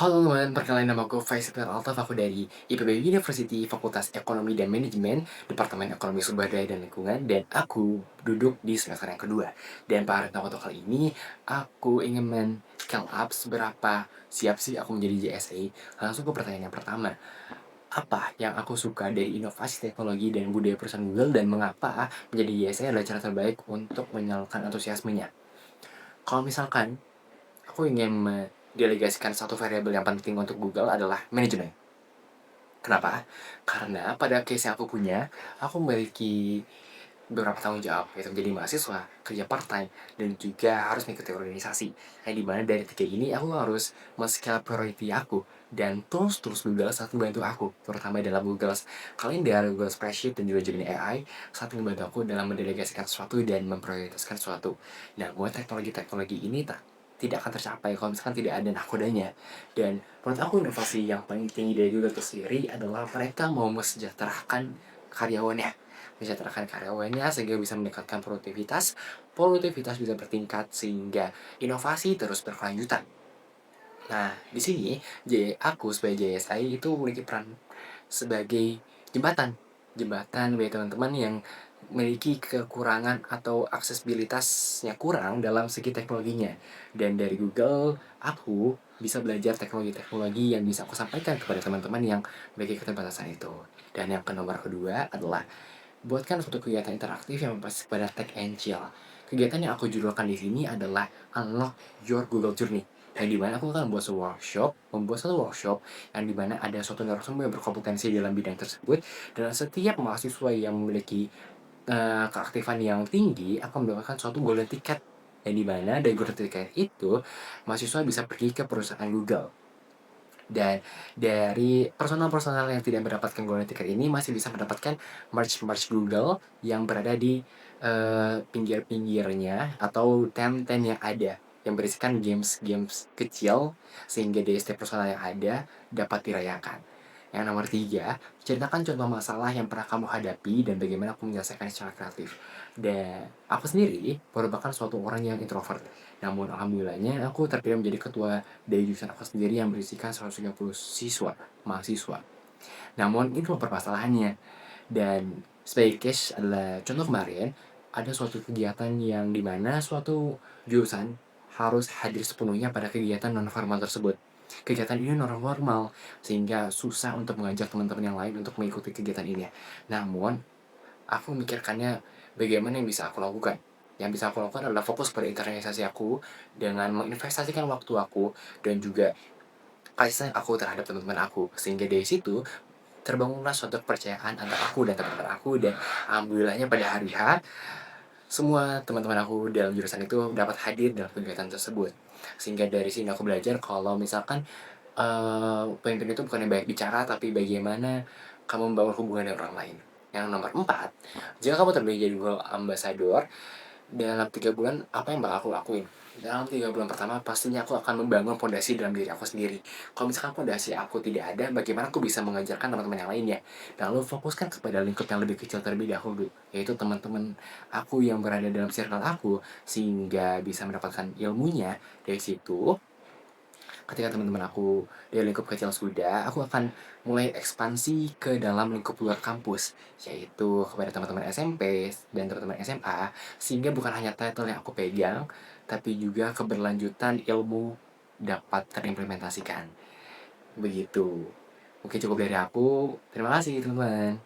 Halo teman, perkenalkan nama gue Faisal Altaf, aku dari IPB University, Fakultas Ekonomi dan Manajemen, Departemen Ekonomi Sumber Daya dan Lingkungan, dan aku duduk di semester yang kedua. Dan pada waktu kali ini, aku ingin men-scale up seberapa siap sih aku menjadi JSA. Langsung ke pertanyaan yang pertama. Apa yang aku suka dari inovasi teknologi dan budaya perusahaan Google, dan mengapa menjadi JSA adalah cara terbaik untuk menyalurkan antusiasmenya? Kalau misalkan aku ingin mendelegasikan satu variabel yang penting untuk Google adalah manajemen. Kenapa? Karena pada case yang aku punya, aku memiliki beberapa tanggung jawab, yaitu menjadi mahasiswa, kerja part-time, dan juga harus mengikuti organisasi. Yang dimana dari tiga ini, aku harus men-scale priority aku, dan tools-tools Google saat membantu aku, terutama dalam Google Calendar, Google Spreadsheet, dan juga Gemini AI, saat membantu aku dalam mendelegasikan sesuatu dan memprioritaskan sesuatu. Nah, buat teknologi-teknologi ini tidak akan tercapai kalau misalkan tidak ada nahkodanya. Dan menurut aku inovasi yang paling tinggi dari Google itu sendiri adalah mereka mau karyawannya karyawannya sehingga bisa meningkatkan produktivitas bisa bertingkat sehingga inovasi terus berkelanjutan. Nah, di sini aku sebagai JSI itu memiliki peran sebagai jembatan. Jembatan bagi teman-teman yang memiliki kekurangan atau aksesibilitasnya kurang dalam segi teknologinya. Dan dari Google, aku bisa belajar teknologi-teknologi yang bisa aku sampaikan kepada teman-teman yang memiliki keterbatasan itu. Dan yang nomor kedua adalah buatkan suatu kegiatan interaktif yang berbasis pada Tech and Chill. Kegiatan yang aku judulkan di sini adalah Unlock Your Google Journey. Yang dimana aku akan membuat satu workshop yang dimana ada suatu narasumber yang berkompetensi dalam bidang tersebut, dan setiap mahasiswa yang memiliki keaktifan yang tinggi akan mendapatkan suatu golden ticket, yang dimana dari golden ticket itu mahasiswa bisa pergi ke perusahaan Google. Dan dari personal-personal yang tidak mendapatkan golden ticket ini masih bisa mendapatkan merch Google yang berada di pinggir-pinggirnya atau tent-tent yang ada, yang berisikan games-games kecil sehingga dari setiap personal yang ada dapat dirayakan. Yang nomor tiga, ceritakan contoh masalah yang pernah kamu hadapi dan bagaimana kamu menyelesaikan secara kreatif. Dan aku sendiri merupakan suatu orang yang introvert. Namun alhamdulillahnya aku terpilih menjadi ketua dari jurusan aku sendiri yang berisikan 130 mahasiswa. Namun itu permasalahannya. Dan sebagai case adalah contoh kemarin, ada suatu kegiatan yang dimana suatu jurusan harus hadir sepenuhnya pada kegiatan non formal tersebut. Kegiatan ini non formal sehingga susah untuk mengajak teman-teman yang lain untuk mengikuti kegiatan ini. Namun aku memikirkannya bagaimana yang bisa aku lakukan. Yang bisa aku lakukan adalah fokus pada internalisasi aku dengan menginvestasikan waktu aku dan juga kasih sayang aku terhadap teman-teman aku. Sehingga dari situ terbangunlah suatu kepercayaan antara aku dan teman-teman aku, dan alhamdulillahnya pada hari H semua teman-teman aku dalam jurusan itu dapat hadir dalam kegiatan tersebut. Sehingga dari sini aku belajar kalau misalkan pemimpin itu bukan yang banyak bicara, tapi bagaimana kamu membangun hubungan dengan orang lain. Yang nomor 4, jika kamu terpilih jadi Google Ambassador, dalam 3 bulan apa yang bakal aku lakuin? Dalam 3 bulan pertama pastinya aku akan membangun fondasi dalam diri aku sendiri. Kalau misalkan fondasi aku tidak ada, bagaimana aku bisa mengajarkan teman-teman yang lainnya? Lalu fokuskan kepada lingkup yang lebih kecil terlebih dahulu, yaitu teman-teman aku yang berada dalam circle aku, sehingga bisa mendapatkan ilmunya. Dari situ, ketika teman-teman aku dari lingkup kecil sudah, aku akan mulai ekspansi ke dalam lingkup luar kampus, yaitu kepada teman-teman SMP dan teman-teman SMA, sehingga bukan hanya title yang aku pegang, tapi juga keberlanjutan ilmu dapat terimplementasikan. Begitu. Mungkin cukup dari aku. Terima kasih teman-teman.